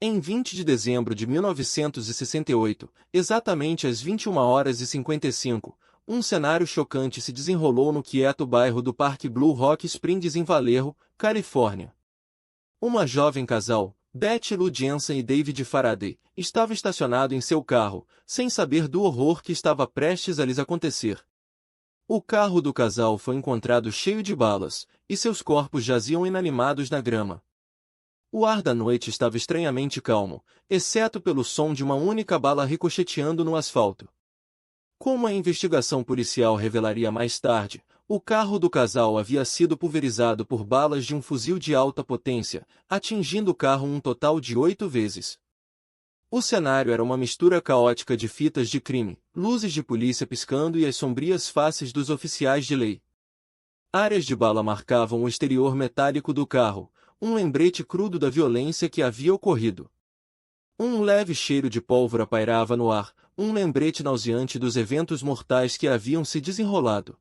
Em 20 de dezembro de 1968, exatamente às 21h55, um cenário chocante se desenrolou no quieto bairro do Parque Blue Rock Springs em Vallejo, Califórnia. Uma jovem casal, Betty Lou Jensen e David Faraday, estava estacionado em seu carro, sem saber do horror que estava prestes a lhes acontecer. O carro do casal foi encontrado cheio de balas, e seus corpos jaziam inanimados na grama. O ar da noite estava estranhamente calmo, exceto pelo som de uma única bala ricocheteando no asfalto. Como a investigação policial revelaria mais tarde, o carro do casal havia sido pulverizado por balas de um fuzil de alta potência, atingindo o carro um total de 8 vezes. O cenário era uma mistura caótica de fitas de crime, luzes de polícia piscando e as sombrias faces dos oficiais de lei. Áreas de bala marcavam o exterior metálico do carro, um lembrete crudo da violência que havia ocorrido. Um leve cheiro de pólvora pairava no ar, um lembrete nauseante dos eventos mortais que haviam se desenrolado.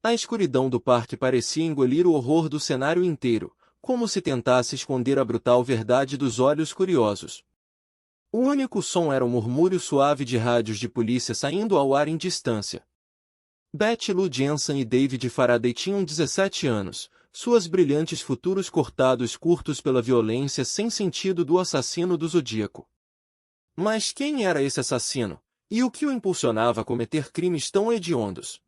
A escuridão do parque parecia engolir o horror do cenário inteiro, como se tentasse esconder a brutal verdade dos olhos curiosos. O único som era um murmúrio suave de rádios de polícia saindo ao ar em distância. Betty Lou Jensen e David Faraday tinham 17 anos, suas brilhantes futuros cortados curtos pela violência sem sentido do assassino do Zodíaco. Mas quem era esse assassino? E o que o impulsionava a cometer crimes tão hediondos?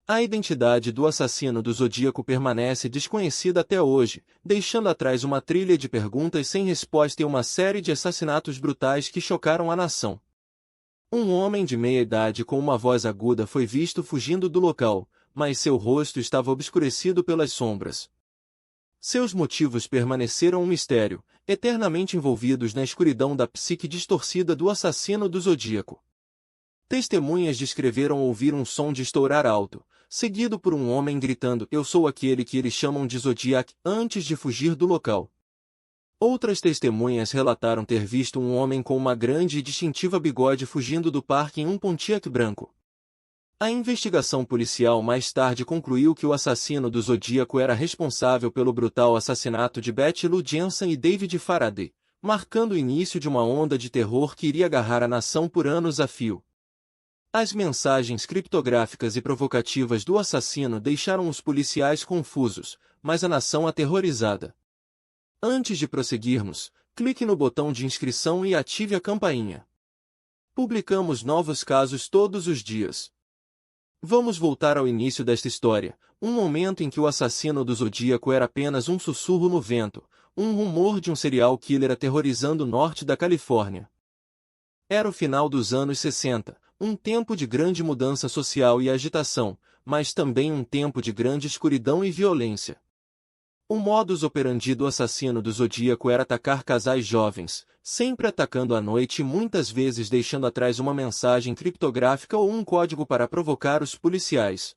A identidade do assassino do Zodíaco permanece desconhecida até hoje, deixando atrás uma trilha de perguntas sem resposta e uma série de assassinatos brutais que chocaram a nação. Um homem de meia-idade com uma voz aguda foi visto fugindo do local, mas seu rosto estava obscurecido pelas sombras. Seus motivos permaneceram um mistério, eternamente envolvidos na escuridão da psique distorcida do assassino do Zodíaco. Testemunhas descreveram ouvir um som de estourar alto, seguido por um homem gritando "Eu sou aquele que eles chamam de Zodiac", antes de fugir do local. Outras testemunhas relataram ter visto um homem com uma grande e distintiva bigode fugindo do parque em um Pontiac branco. A investigação policial mais tarde concluiu que o assassino do Zodíaco era responsável pelo brutal assassinato de Betty Lou Jensen e David Faraday, marcando o início de uma onda de terror que iria agarrar a nação por anos a fio. As mensagens criptográficas e provocativas do assassino deixaram os policiais confusos, mas a nação aterrorizada. Antes de prosseguirmos, clique no botão de inscrição e ative a campainha. Publicamos novos casos todos os dias. Vamos voltar ao início desta história, um momento em que o assassino do Zodíaco era apenas um sussurro no vento, um rumor de um serial killer aterrorizando o norte da Califórnia. Era o final dos anos 60, um tempo de grande mudança social e agitação, mas também um tempo de grande escuridão e violência. O modus operandi do assassino do Zodíaco era atacar casais jovens, sempre atacando à noite e muitas vezes deixando atrás uma mensagem criptográfica ou um código para provocar os policiais.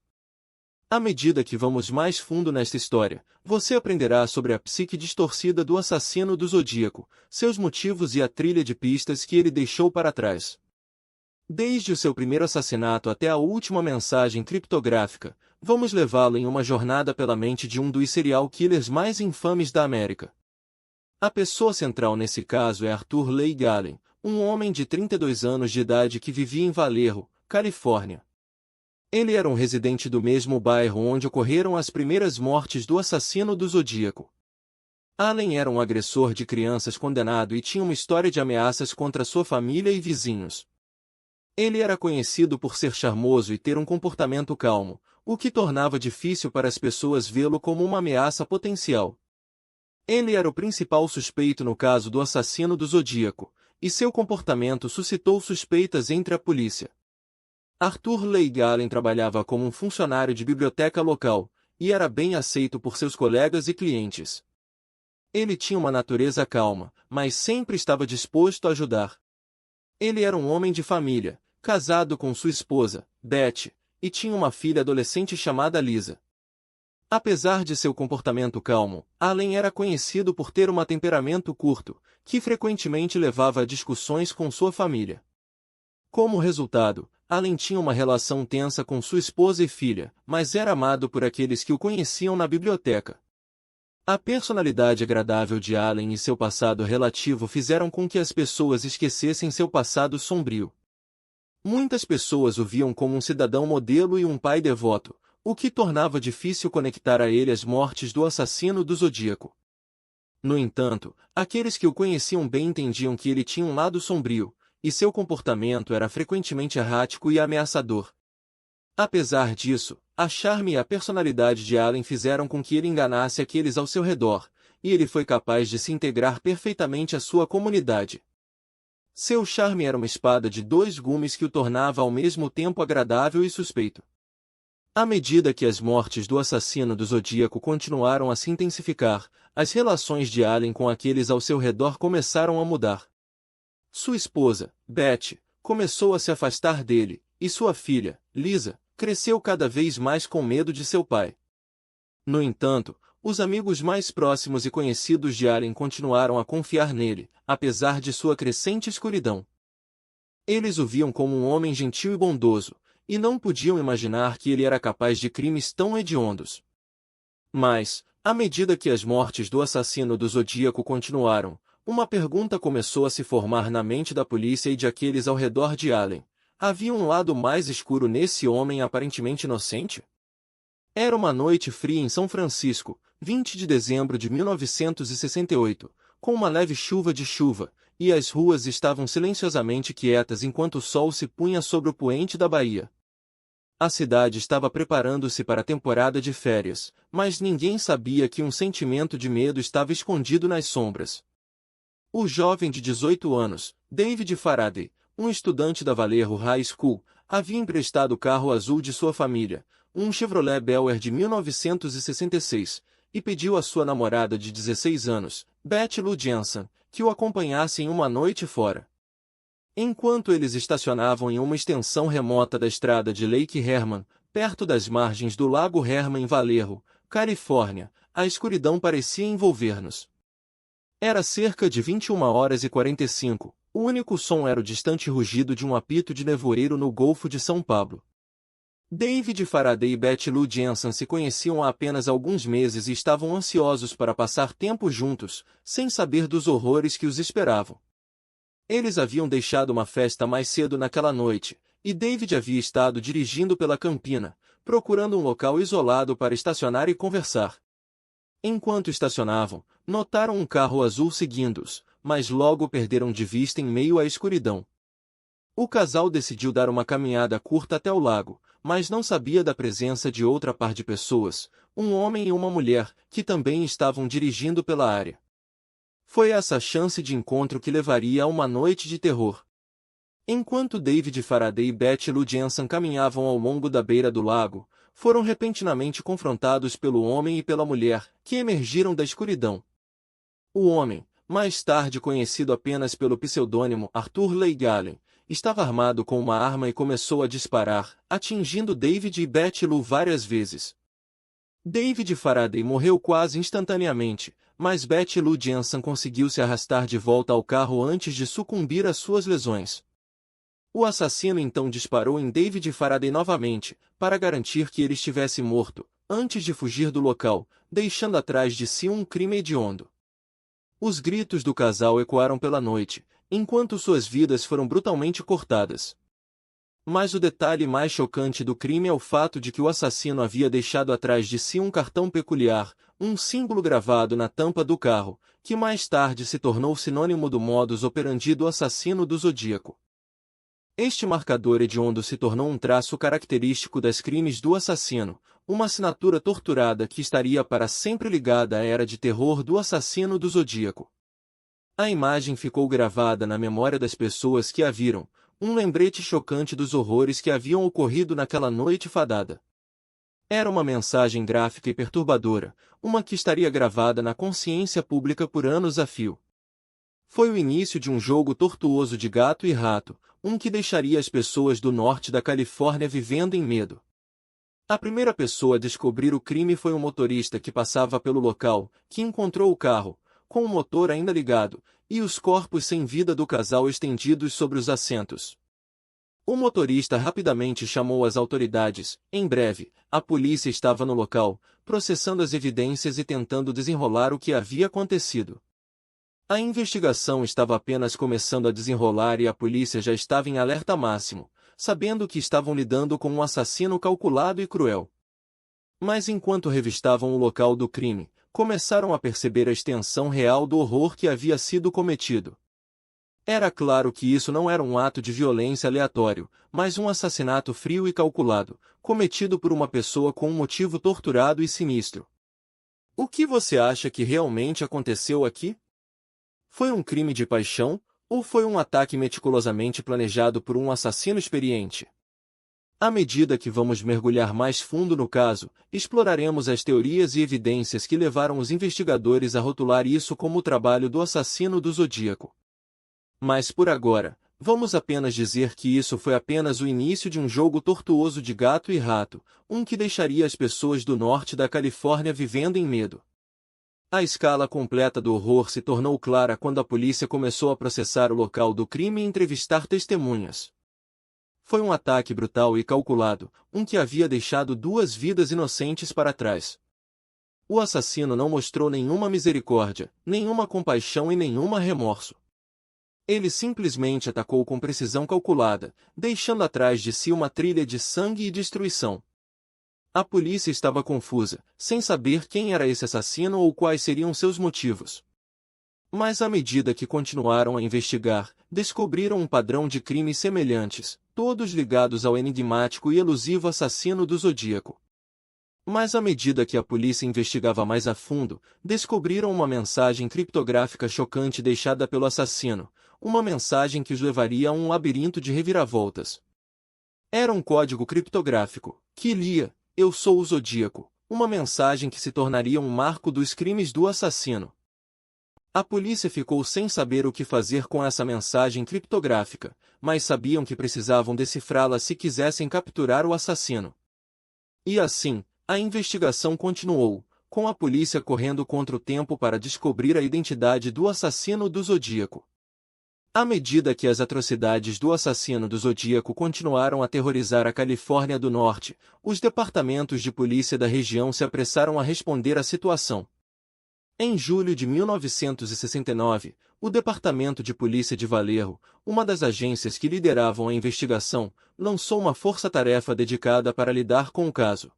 À medida que vamos mais fundo nesta história, você aprenderá sobre a psique distorcida do assassino do Zodíaco, seus motivos e a trilha de pistas que ele deixou para trás. Desde o seu primeiro assassinato até a última mensagem criptográfica, vamos levá-lo em uma jornada pela mente de um dos serial killers mais infames da América. A pessoa central nesse caso é Arthur Leigh Gallen, um homem de 32 anos de idade que vivia em Vallejo, Califórnia. Ele era um residente do mesmo bairro onde ocorreram as primeiras mortes do assassino do Zodíaco. Allen era um agressor de crianças condenado e tinha uma história de ameaças contra sua família e vizinhos. Ele era conhecido por ser charmoso e ter um comportamento calmo, o que tornava difícil para as pessoas vê-lo como uma ameaça potencial. Ele era o principal suspeito no caso do assassino do Zodíaco, e seu comportamento suscitou suspeitas entre a polícia. Arthur Leigh Gallen trabalhava como um funcionário de biblioteca local, e era bem aceito por seus colegas e clientes. Ele tinha uma natureza calma, mas sempre estava disposto a ajudar. Ele era um homem de família, casado com sua esposa, Betty, e tinha uma filha adolescente chamada Lisa. Apesar de seu comportamento calmo, Allen era conhecido por ter um temperamento curto, que frequentemente levava a discussões com sua família. Como resultado, Allen tinha uma relação tensa com sua esposa e filha, mas era amado por aqueles que o conheciam na biblioteca. A personalidade agradável de Allen e seu passado relativo fizeram com que as pessoas esquecessem seu passado sombrio. Muitas pessoas o viam como um cidadão modelo e um pai devoto, o que tornava difícil conectar a ele as mortes do assassino do Zodíaco. No entanto, aqueles que o conheciam bem entendiam que ele tinha um lado sombrio, e seu comportamento era frequentemente errático e ameaçador. Apesar disso, a charme e a personalidade de Allen fizeram com que ele enganasse aqueles ao seu redor, e ele foi capaz de se integrar perfeitamente à sua comunidade. Seu charme era uma espada de dois gumes que o tornava ao mesmo tempo agradável e suspeito. À medida que as mortes do assassino do Zodíaco continuaram a se intensificar, as relações de Allen com aqueles ao seu redor começaram a mudar. Sua esposa, Beth, começou a se afastar dele, e sua filha, Lisa, cresceu cada vez mais com medo de seu pai. No entanto, os amigos mais próximos e conhecidos de Allen continuaram a confiar nele, apesar de sua crescente escuridão. Eles o viam como um homem gentil e bondoso, e não podiam imaginar que ele era capaz de crimes tão hediondos. Mas, à medida que as mortes do assassino do Zodíaco continuaram, uma pergunta começou a se formar na mente da polícia e de aqueles ao redor de Allen. Havia um lado mais escuro nesse homem aparentemente inocente? Era uma noite fria em São Francisco, 20 de dezembro de 1968, com uma leve chuva de chuva, e as ruas estavam silenciosamente quietas enquanto o sol se punha sobre o poente da Bahia. A cidade estava preparando-se para a temporada de férias, mas ninguém sabia que um sentimento de medo estava escondido nas sombras. O jovem de 18 anos, David Faraday, um estudante da Vallejo High School, havia emprestado o carro azul de sua família, um Chevrolet Bel Air de 1966, e pediu à sua namorada de 16 anos, Beth Lou Jensen, que o acompanhasse em uma noite fora. Enquanto eles estacionavam em uma extensão remota da estrada de Lake Herman, perto das margens do Lago Herman em Vallejo, Califórnia, a escuridão parecia envolver-nos. Era cerca de 21h45, o único som era o distante rugido de um apito de nevoeiro no Golfo de São Paulo. David Faraday e Beth Lou Jensen se conheciam há apenas alguns meses e estavam ansiosos para passar tempo juntos, sem saber dos horrores que os esperavam. Eles haviam deixado uma festa mais cedo naquela noite, e David havia estado dirigindo pela Campina, procurando um local isolado para estacionar e conversar. Enquanto estacionavam, notaram um carro azul seguindo-os, mas logo perderam de vista em meio à escuridão. O casal decidiu dar uma caminhada curta até o lago, mas não sabia da presença de outra par de pessoas, um homem e uma mulher, que também estavam dirigindo pela área. Foi essa chance de encontro que levaria a uma noite de terror. Enquanto David Faraday e Beth Lou Jensen caminhavam ao longo da beira do lago, foram repentinamente confrontados pelo homem e pela mulher, que emergiram da escuridão. O homem, mais tarde conhecido apenas pelo pseudônimo Arthur Leigh Allen, estava armado com uma arma e começou a disparar, atingindo David e Beth Lou várias vezes. David Faraday morreu quase instantaneamente, mas Beth Lou Jensen conseguiu se arrastar de volta ao carro antes de sucumbir às suas lesões. O assassino então disparou em David Faraday novamente, para garantir que ele estivesse morto, antes de fugir do local, deixando atrás de si um crime hediondo. Os gritos do casal ecoaram pela noite, enquanto suas vidas foram brutalmente cortadas. Mas o detalhe mais chocante do crime é o fato de que o assassino havia deixado atrás de si um cartão peculiar, um símbolo gravado na tampa do carro, que mais tarde se tornou sinônimo do modus operandi do assassino do Zodíaco. Este marcador hediondo se tornou um traço característico das crimes do assassino, uma assinatura torturada que estaria para sempre ligada à era de terror do assassino do Zodíaco. A imagem ficou gravada na memória das pessoas que a viram, um lembrete chocante dos horrores que haviam ocorrido naquela noite fadada. Era uma mensagem gráfica e perturbadora, uma que estaria gravada na consciência pública por anos a fio. Foi o início de um jogo tortuoso de gato e rato, um que deixaria as pessoas do norte da Califórnia vivendo em medo. A primeira pessoa a descobrir o crime foi um motorista que passava pelo local, que encontrou o carro, com o motor ainda ligado, e os corpos sem vida do casal estendidos sobre os assentos. O motorista rapidamente chamou as autoridades. Em breve, a polícia estava no local, processando as evidências e tentando desenrolar o que havia acontecido. A investigação estava apenas começando a desenrolar e a polícia já estava em alerta máximo, sabendo que estavam lidando com um assassino calculado e cruel. Mas enquanto revistavam o local do crime, começaram a perceber a extensão real do horror que havia sido cometido. Era claro que isso não era um ato de violência aleatório, mas um assassinato frio e calculado, cometido por uma pessoa com um motivo torturado e sinistro. O que você acha que realmente aconteceu aqui? Foi um crime de paixão, ou foi um ataque meticulosamente planejado por um assassino experiente? À medida que vamos mergulhar mais fundo no caso, exploraremos as teorias e evidências que levaram os investigadores a rotular isso como o trabalho do assassino do Zodíaco. Mas por agora, vamos apenas dizer que isso foi apenas o início de um jogo tortuoso de gato e rato, um que deixaria as pessoas do norte da Califórnia vivendo em medo. A escala completa do horror se tornou clara quando a polícia começou a processar o local do crime e entrevistar testemunhas. Foi um ataque brutal e calculado, um que havia deixado 2 vidas inocentes para trás. O assassino não mostrou nenhuma misericórdia, nenhuma compaixão e nenhuma remorso. Ele simplesmente atacou com precisão calculada, deixando atrás de si uma trilha de sangue e destruição. A polícia estava confusa, sem saber quem era esse assassino ou quais seriam seus motivos. Mas à medida que continuaram a investigar, descobriram um padrão de crimes semelhantes, todos ligados ao enigmático e elusivo assassino do Zodíaco. Mas à medida que a polícia investigava mais a fundo, descobriram uma mensagem criptográfica chocante deixada pelo assassino, uma mensagem que os levaria a um labirinto de reviravoltas. Era um código criptográfico, que lia: "Eu sou o Zodíaco", uma mensagem que se tornaria um marco dos crimes do assassino. A polícia ficou sem saber o que fazer com essa mensagem criptográfica, mas sabiam que precisavam decifrá-la se quisessem capturar o assassino. E assim, a investigação continuou, com a polícia correndo contra o tempo para descobrir a identidade do assassino do Zodíaco. À medida que as atrocidades do assassino do Zodíaco continuaram a aterrorizar a Califórnia do Norte, os departamentos de polícia da região se apressaram a responder à situação. Em julho de 1969, o Departamento de Polícia de Vallejo, uma das agências que lideravam a investigação, lançou uma força-tarefa dedicada para lidar com o caso.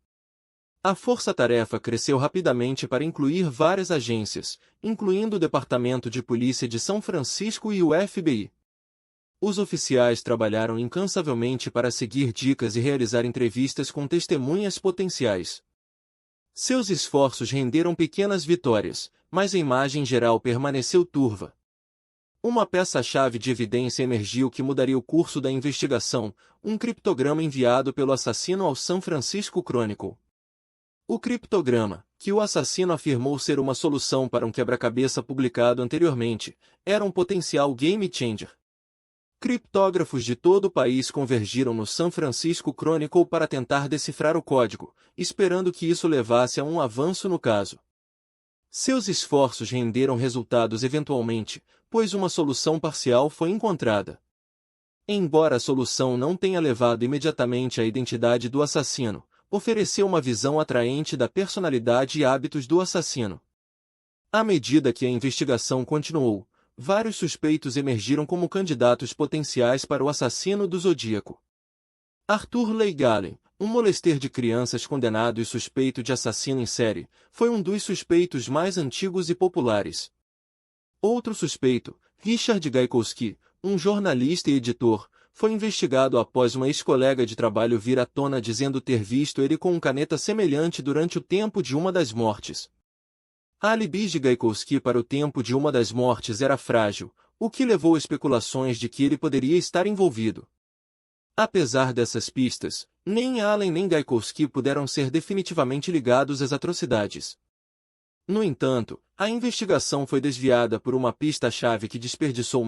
A força-tarefa cresceu rapidamente para incluir várias agências, incluindo o Departamento de Polícia de São Francisco e o FBI. Os oficiais trabalharam incansavelmente para seguir dicas e realizar entrevistas com testemunhas potenciais. Seus esforços renderam pequenas vitórias, mas a imagem geral permaneceu turva. Uma peça-chave de evidência emergiu que mudaria o curso da investigação, um criptograma enviado pelo assassino ao San Francisco Chronicle. O criptograma, que o assassino afirmou ser uma solução para um quebra-cabeça publicado anteriormente, era um potencial game changer. Criptógrafos de todo o país convergiram no San Francisco Chronicle para tentar decifrar o código, esperando que isso levasse a um avanço no caso. Seus esforços renderam resultados eventualmente, pois uma solução parcial foi encontrada. Embora a solução não tenha levado imediatamente à identidade do assassino, ofereceu uma visão atraente da personalidade e hábitos do assassino. À medida que a investigação continuou, vários suspeitos emergiram como candidatos potenciais para o assassino do Zodíaco. Arthur Leigh Gallen, um molesteiro de crianças condenado e suspeito de assassino em série, foi um dos suspeitos mais antigos e populares. Outro suspeito, Richard Gaikowski, um jornalista e editor, foi investigado após uma ex-colega de trabalho vir à tona dizendo ter visto ele com uma caneta semelhante durante o tempo de uma das mortes. A alibis de Gaikowski para o tempo de uma das mortes era frágil, o que levou a especulações de que ele poderia estar envolvido. Apesar dessas pistas, nem Allen nem Gaikowski puderam ser definitivamente ligados às atrocidades. No entanto, a investigação foi desviada por uma pista-chave que desperdiçou